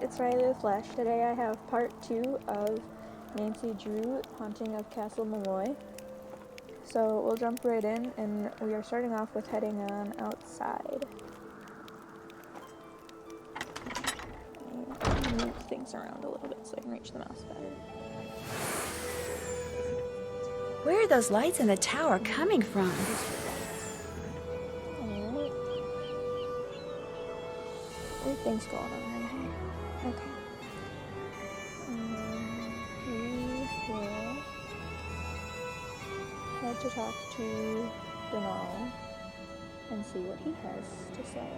it's Riley with Flash. Today I have part 2 of Nancy Drew, Haunting of Castle Malloy. So we'll jump right in, and we are starting off with heading on outside. Let me move things around a little bit so I can reach the mouse better. Where are those lights in the tower coming from? Weird things going on right here. Okay. We will head to talk to Donal and see what he has to say.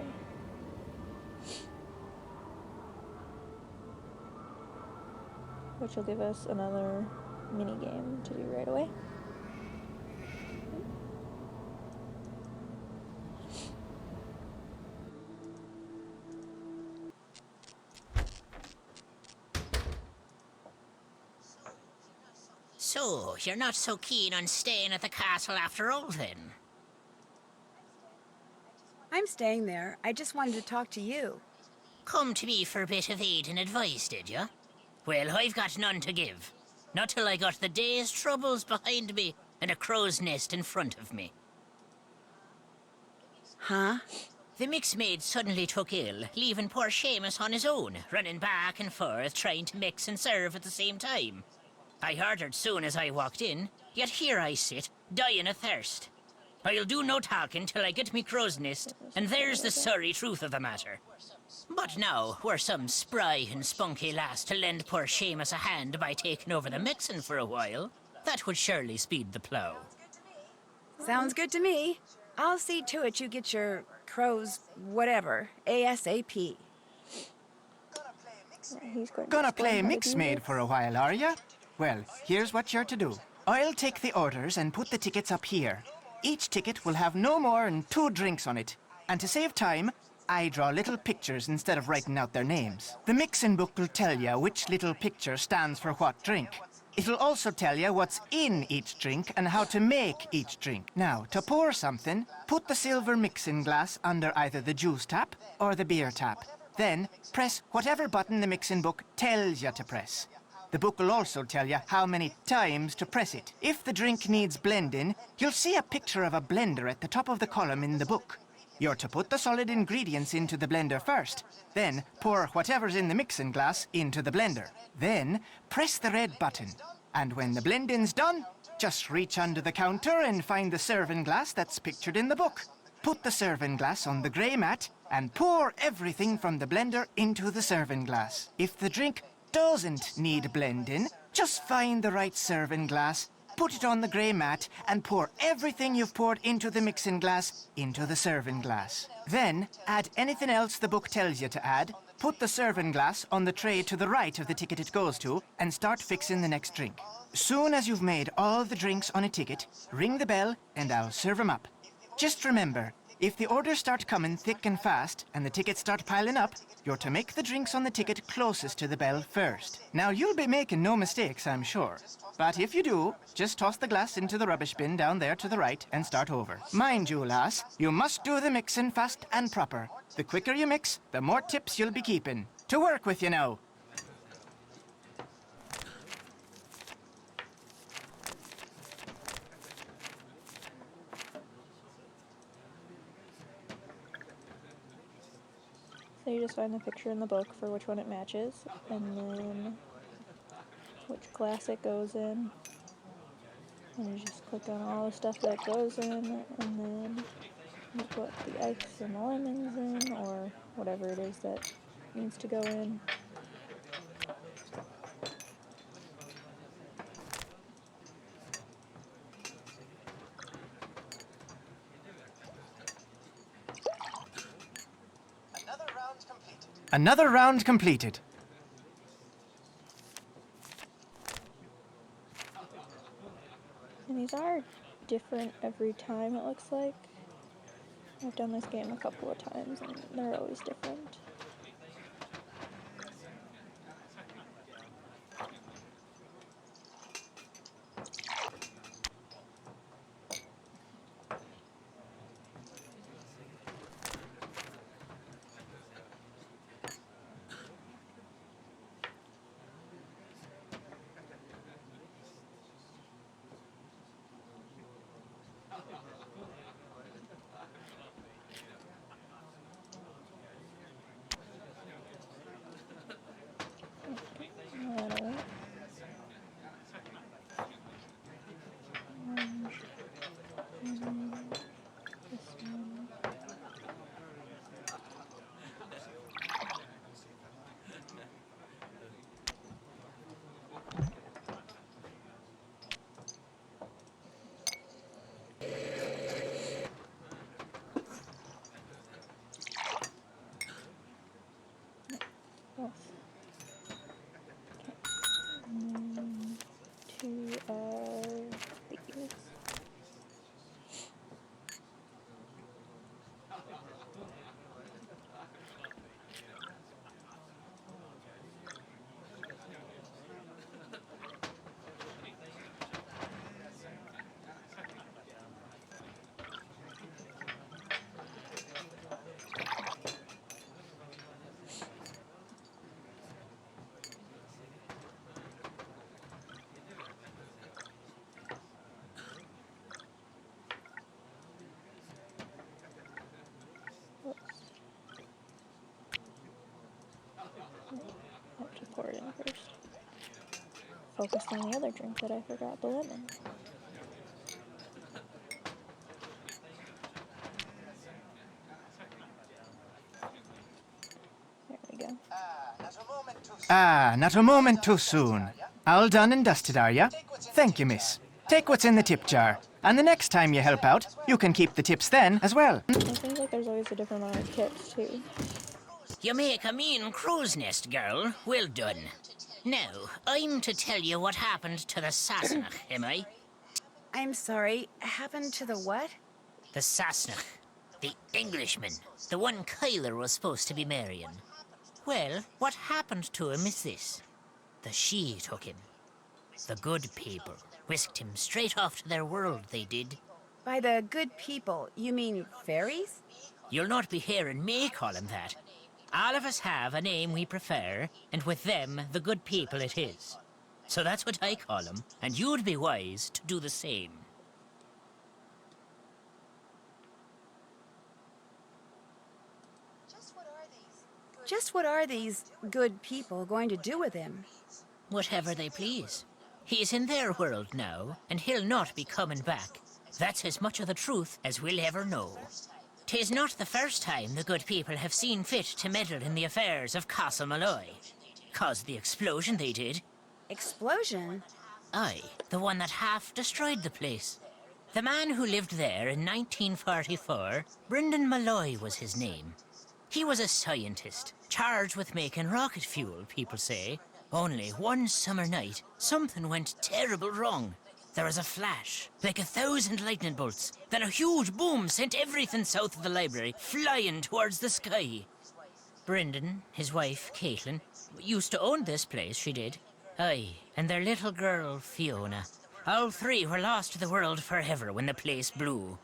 Which will give us another mini game to do right away. So, you're not so keen on staying at the castle after all, then? I'm staying there. I just wanted to talk to you. Come to me for a bit of aid and advice, did you? Well, I've got none to give. Not till I got the day's troubles behind me and a crow's nest in front of me. Huh? The mix maid suddenly took ill, leaving poor Seamus on his own, running back and forth, trying to mix and serve at the same time. I heard her soon as I walked in, yet here I sit, dying of thirst. I'll do no talking till I get me crow's nest, and there's the sorry truth of the matter. But now, were some spry and spunky lass to lend poor Seamus a hand by taking over the mixing for a while, that would surely speed the plough. Sounds good to me. I'll see to it you get your crows whatever, ASAP. Gonna play mix maid for a while, are ya? Well, here's what you're to do. I'll take the orders and put the tickets up here. Each ticket will have no more than 2 drinks on it. And to save time, I draw little pictures instead of writing out their names. The mixing book will tell you which little picture stands for what drink. It'll also tell you what's in each drink and how to make each drink. Now, to pour something, put the silver mixing glass under either the juice tap or the beer tap. Then, press whatever button the mixing book tells you to press. The book will also tell you how many times to press it. If the drink needs blending, you'll see a picture of a blender at the top of the column in the book. You're to put the solid ingredients into the blender first, then pour whatever's in the mixing glass into the blender. Then press the red button, and when the blending's done, just reach under the counter and find the serving glass that's pictured in the book. Put the serving glass on the grey mat and pour everything from the blender into the serving glass. If the drink doesn't need blending, just find the right serving glass, put it on the grey mat, and pour everything you've poured into the mixing glass into the serving glass. Then, add anything else the book tells you to add, put the serving glass on the tray to the right of the ticket it goes to, and start fixing the next drink. Soon as you've made all the drinks on a ticket, ring the bell and I'll serve 'em up. Just remember, if the orders start coming thick and fast and the tickets start piling up, you're to make the drinks on the ticket closest to the bell first. Now, you'll be making no mistakes, I'm sure. But if you do, just toss the glass into the rubbish bin down there to the right and start over. Mind you, lass, you must do the mixing fast and proper. The quicker you mix, the more tips you'll be keeping. To work with you now. So you just find the picture in the book for which one it matches, and then which glass it goes in. And you just click on all the stuff that goes in, and then you put the ice and the lemons in, or whatever it is that needs to go in. Another round completed. And these are different every time, it looks like. I've done this game a couple of times, and they're always different. Yes. And then 2 of these. Whoops. I have to pour it in first. Focused on the other drink that I forgot, the lemon. There we go. Ah, not a moment too soon. All done and dusted, are ya? Thank you, miss. Take what's in the tip jar. And the next time you help out, you can keep the tips then as well. It seems like there's always a different amount of tips, too. You make a mean crow's nest, girl. Well done. Now, I'm to tell you what happened to the Sassenach, am I? I'm sorry, happened to the what? The Sassenach. The Englishman. The one Kyler was supposed to be marrying. Well, what happened to him is this. The She took him. The good people whisked him straight off to their world, they did. By the good people, you mean fairies? You'll not be hearing me call him that. All of us have a name we prefer, and with them, the good people it is. So that's what I call him, and you'd be wise to do the same. Just what are these good people going to do with him? Whatever they please. He's in their world now, and he'll not be coming back. That's as much of the truth as we'll ever know. 'Tis not the first time the good people have seen fit to meddle in the affairs of Castle Malloy. Caused the explosion they did. Explosion? Aye, the one that half destroyed the place. The man who lived there in 1944, Brendan Malloy was his name. He was a scientist, charged with making rocket fuel, people say. Only one summer night, something went terrible wrong. There was a flash, like 1,000 lightning bolts. Then a huge boom sent everything south of the library flying towards the sky. Brendan, his wife, Caitlin, used to own this place, she did. Aye, and their little girl, Fiona. All three were lost to the world forever when the place blew.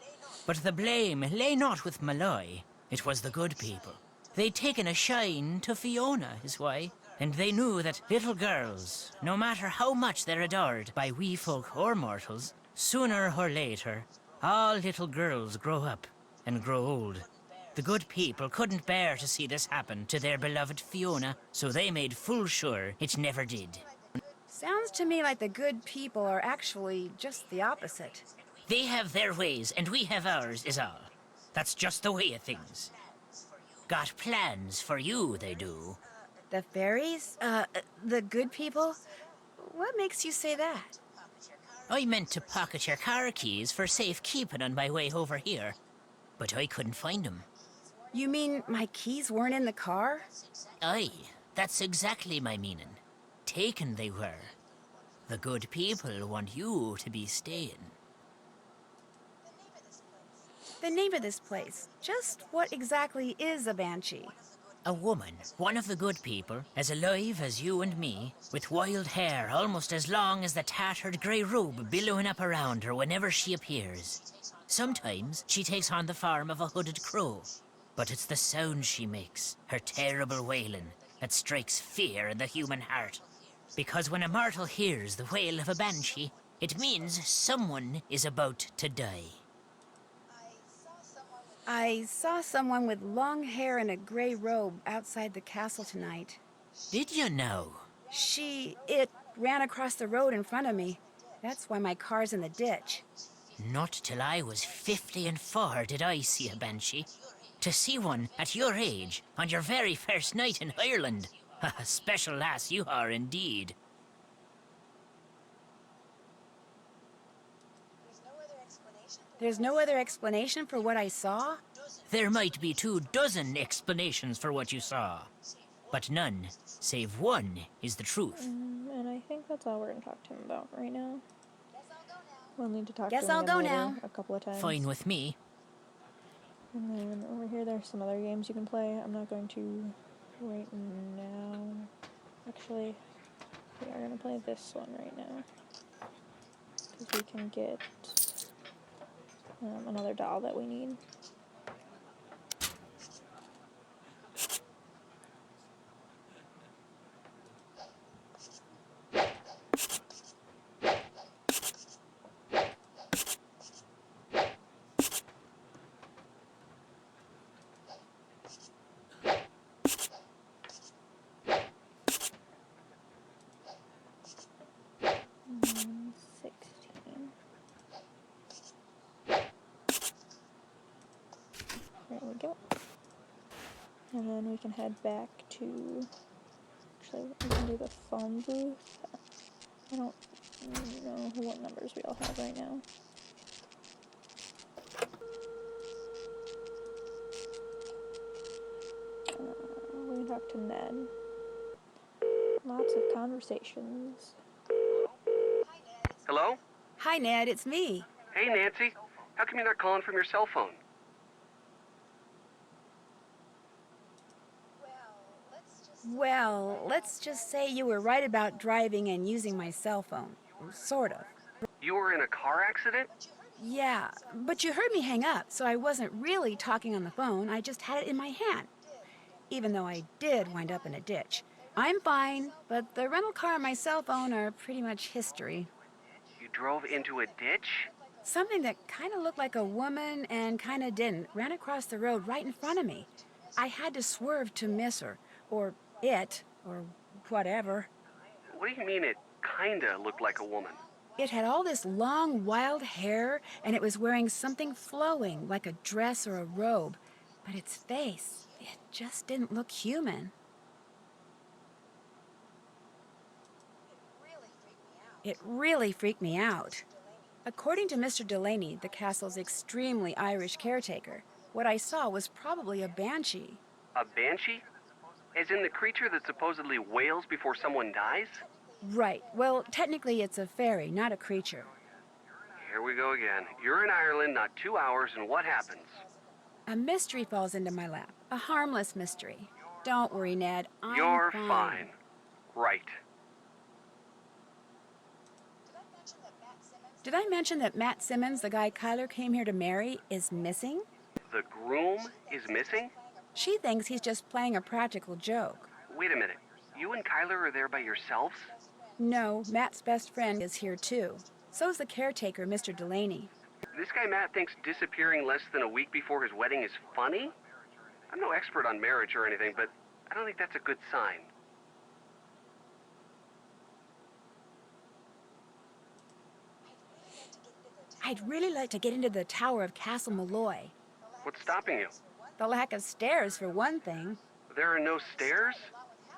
But the blame lay not with Malloy. It was the good people. They'd taken a shine to Fiona, is why. And they knew that little girls, no matter how much they're adored by wee folk or mortals, sooner or later, all little girls grow up and grow old. The good people couldn't bear to see this happen to their beloved Fiona, so they made full sure it never did. Sounds to me like the good people are actually just the opposite. They have their ways and we have ours, is all. That's just the way of things. Got plans for you, they do. The fairies? The good people? What makes you say that? I meant to pocket your car keys for safekeeping on my way over here, but I couldn't find them. You mean my keys weren't in the car? Aye, that's exactly my meaning. Taken they were. The good people want you to be staying. The name of this place. Just what exactly is a banshee? A woman, one of the good people, as alive as you and me, with wild hair almost as long as the tattered grey robe billowing up around her whenever she appears. Sometimes she takes on the form of a hooded crow, but it's the sound she makes, her terrible wailing, that strikes fear in the human heart. Because when a mortal hears the wail of a banshee, it means someone is about to die. I saw someone with long hair and a gray robe outside the castle tonight. Did you know? It ran across the road in front of me. That's why my car's in the ditch. Not till I was 50 and 4 did I see a banshee. To see one at your age, on your very first night in Ireland. A special lass you are indeed. There's no other explanation for what I saw? There might be 24 explanations for what you saw. but none, save one, is the truth. And I think that's all we're going to talk to him about right now. We'll need to talk Guess to him I'll again go later now. a couple of times. Fine with me. And then over here there's some other games you can play. I'm not going to right now. Actually, we are going to play this one right now. Because we can get another doll that we need. And 16. There we go. And then we can head back to, actually we can do the phone booth. I don't know what numbers we all have right now. We can talk to Ned. Lots of conversations. Hello? Hi, Ned, it's me. Hey, Nancy. How come you're not calling from your cell phone? Well, let's just say you were right about driving and using my cell phone. Sort of. You were in a car accident? Yeah, but you heard me hang up, so I wasn't really talking on the phone. I just had it in my hand. Even though I did wind up in a ditch. I'm fine, but the rental car and my cell phone are pretty much history. You drove into a ditch? Something that kind of looked like a woman and kind of didn't ran across the road right in front of me. I had to swerve to miss her, or it, or whatever. What do you mean it kinda looked like a woman? It had all this long, wild hair, and it was wearing something flowing, like a dress or a robe. But its face, it just didn't look human. It really freaked me out. According to Mr. Delaney, the castle's extremely Irish caretaker, what I saw was probably a banshee. A banshee? As in the creature that supposedly wails before someone dies? Right. Well, technically it's a fairy, not a creature. Here we go again. You're in Ireland, not 2 hours, and what happens? A mystery falls into my lap. A harmless mystery. Don't worry, Ned. I'm You're fine. fine. Right. Did I mention that Matt Simmons, the guy Kyler came here to marry, is missing? The groom is missing? She thinks he's just playing a practical joke. Wait a minute. You and Kyler are there by yourselves? No, Matt's best friend is here too. So's the caretaker, Mr. Delaney. This guy Matt thinks disappearing less than a week before his wedding is funny? I'm no expert on marriage or anything, but I don't think that's a good sign. I'd really like to get into the tower of Castle Malloy. What's stopping you? The lack of stairs, for one thing. There are no stairs?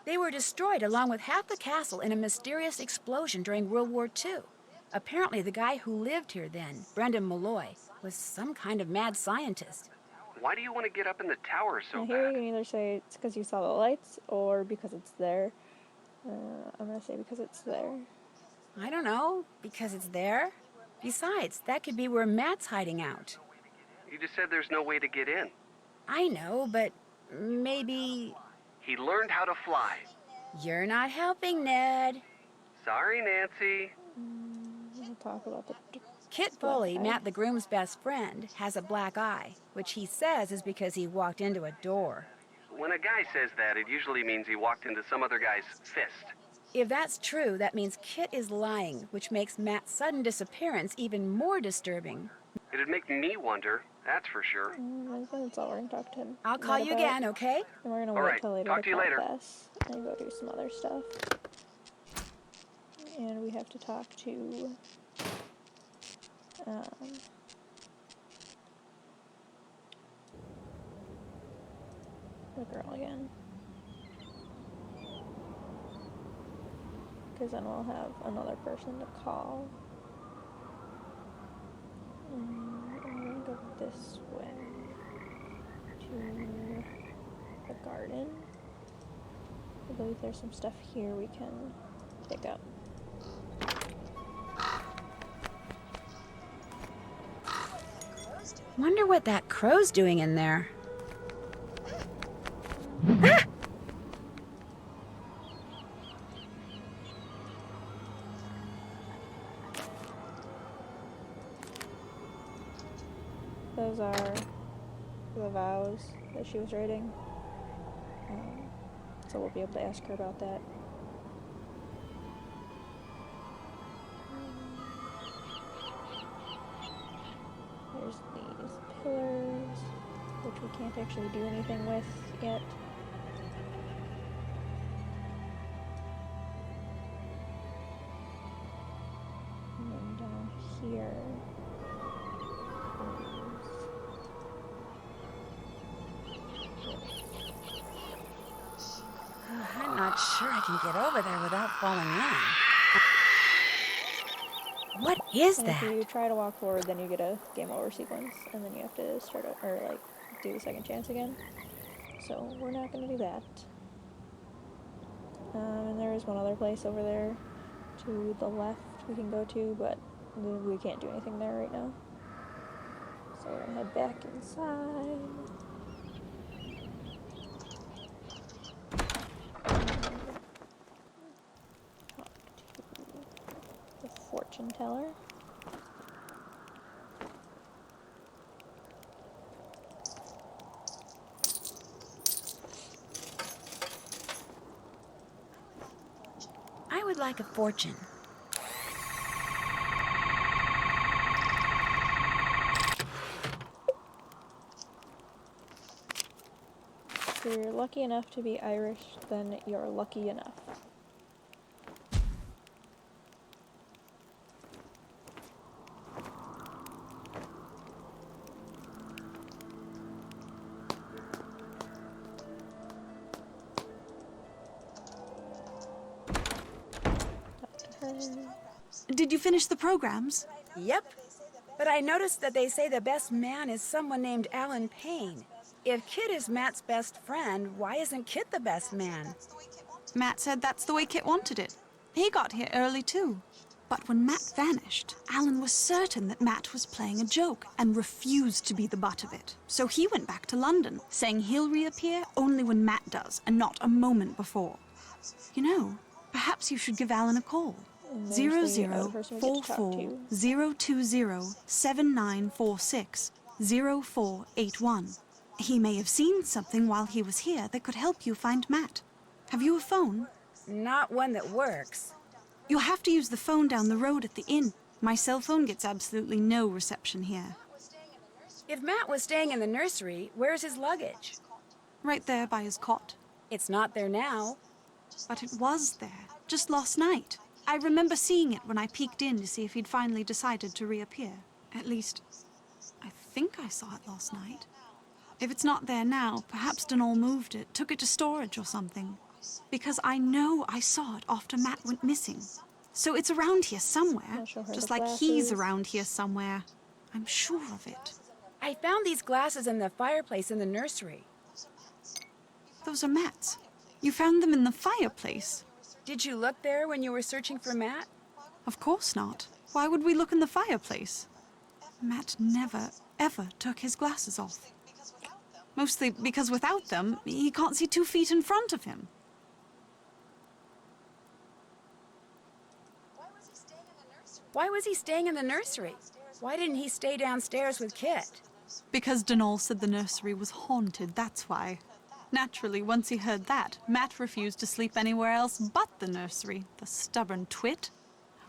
They were destroyed along with half the castle in a mysterious explosion during World War II. Apparently the guy who lived here then, Brendan Malloy, was some kind of mad scientist. Why do you want to get up in the tower so Now here you bad? can either say it's because you saw the lights or because it's there. I'm going to say because it's there. I don't know, because it's there. Besides, that could be where Matt's hiding out. You just said there's no way to get in. I know, but maybe... He learned how to fly. You're not helping, Ned. Sorry, Nancy. We'll talk about the... Kit Foley, Matt the groom's best friend, has a black eye, which he says is because he walked into a door. When a guy says that, it usually means he walked into some other guy's fist. If that's true, that means Kit is lying, which makes Matt's sudden disappearance even more disturbing. It'd make me wonder, that's for sure. I think that's all we're going to talk to him. I'll call you about. again, okay? And we're going to All wait right, till later talk to to you call later. Bess and go do some other stuff. And we have to talk to... the girl again. Because then we'll have another person to call. And we're going to go this way. To the garden. I believe there's some stuff here we can pick up. Wonder what that crow's doing in there. Ah! Those are the vows that she was writing. So we'll be able to ask her about that. There's these pillars, which we can't actually do anything with yet. And then down here I'm not sure I can get over there without falling in. What is and that? if you try to walk forward, then you get a game over sequence, and then you have to start or like do the second chance again. So we're not going to do that. And there is one other place over there to the left we can go to, but we can't do anything there right now. So we're gonna head back inside. Talk to the fortune teller. I would like a fortune. If you're lucky enough to be Irish, then you're lucky enough. Did you finish the programs? Yep. But I noticed that they say the best man is someone named Alan Payne. If Kit is Matt's best friend, why isn't Kit the best man? Matt said that's the way Kit wanted it. He got here early too. But when Matt vanished, Alan was certain that Matt was playing a joke and refused to be the butt of it. So he went back to London, saying he'll reappear only when Matt does and not a moment before. You know, perhaps you should give Alan a call. And there's the other person we get to talk 0044 to. 020 7946 0481. He may have seen something while he was here that could help you find Matt. Have you a phone? Not one that works. You'll have to use the phone down the road at the inn. My cell phone gets absolutely no reception here. If Matt was staying in the nursery, where's his luggage? Right there by his cot. It's not there now. But it was there, just last night. I remember seeing it when I peeked in to see if he'd finally decided to reappear. At least, I think I saw it last night. If it's not there now, perhaps Donal moved it, took it to storage or something. Because I know I saw it after Matt went missing. So it's around here somewhere, I'll show her just the like he's glasses. around here somewhere. I'm sure of it. I found these glasses in the fireplace in the nursery. Those are Matt's. You found them in the fireplace? Did you look there when you were searching for Matt? Of course not. Why would we look in the fireplace? Matt never, ever took his glasses off. Mostly because without them, he can't see 2 feet in front of him. Why was he staying in the nursery? Why didn't he stay downstairs with Kit? Because Donal said the nursery was haunted, that's why. Naturally, once he heard that, Matt refused to sleep anywhere else but the nursery. The stubborn twit.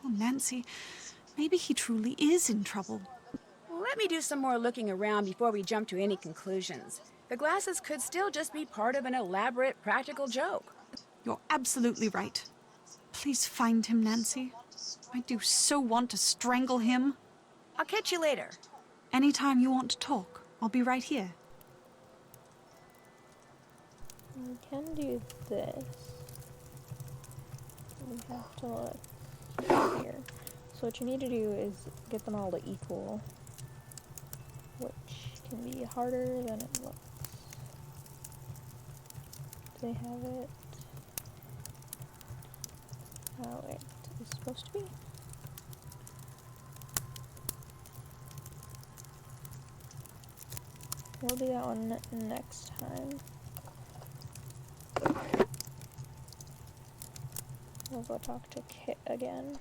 Oh, Nancy, maybe he truly is in trouble. Let me do some more looking around before we jump to any conclusions. The glasses could still just be part of an elaborate practical joke. You're absolutely right. Please find him, Nancy. I do so want to strangle him. I'll catch you later. Anytime you want to talk, I'll be right here. We can do this. We have to look here. So what you need to do is get them all to equal, which can be harder than it looks. Do they have it? how it is supposed to be. We'll do that one next time. We'll go talk to Kit again.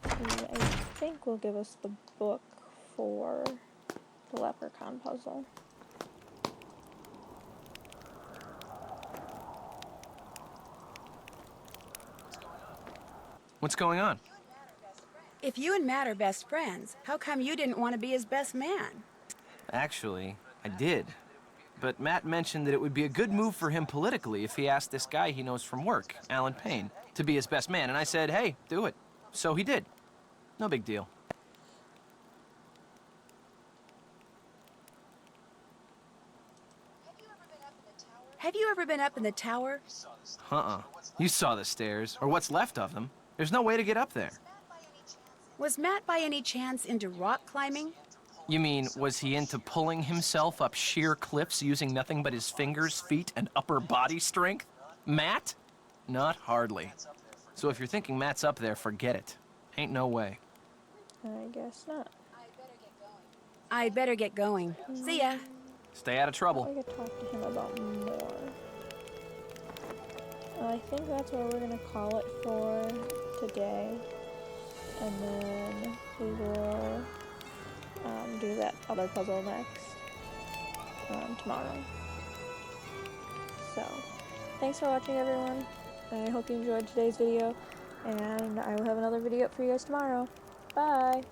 He, I think, will give us the book for the leprechaun puzzle. What's going on? If you and Matt are best friends, how come you didn't want to be his best man? Actually, I did. But Matt mentioned that it would be a good move for him politically if he asked this guy he knows from work, Alan Payne, to be his best man. And I said, hey, do it. So he did. No big deal. Have you ever been up in the tower? Uh-uh. You saw the stairs, or what's left of them. There's no way to get up there. Was Matt by any chance into rock climbing? You mean, was he into pulling himself up sheer cliffs using nothing but his fingers, feet, and upper body strength? Matt? Not hardly. So if you're thinking Matt's up there, forget it. Ain't no way. I guess not. I'd better get going. See ya. Stay out of trouble. I could talk to him about more. I think that's where we're gonna call it for today. And then we will do that other puzzle next tomorrow. So, thanks for watching, everyone. I hope you enjoyed today's video, and I will have another video up for you guys tomorrow. Bye!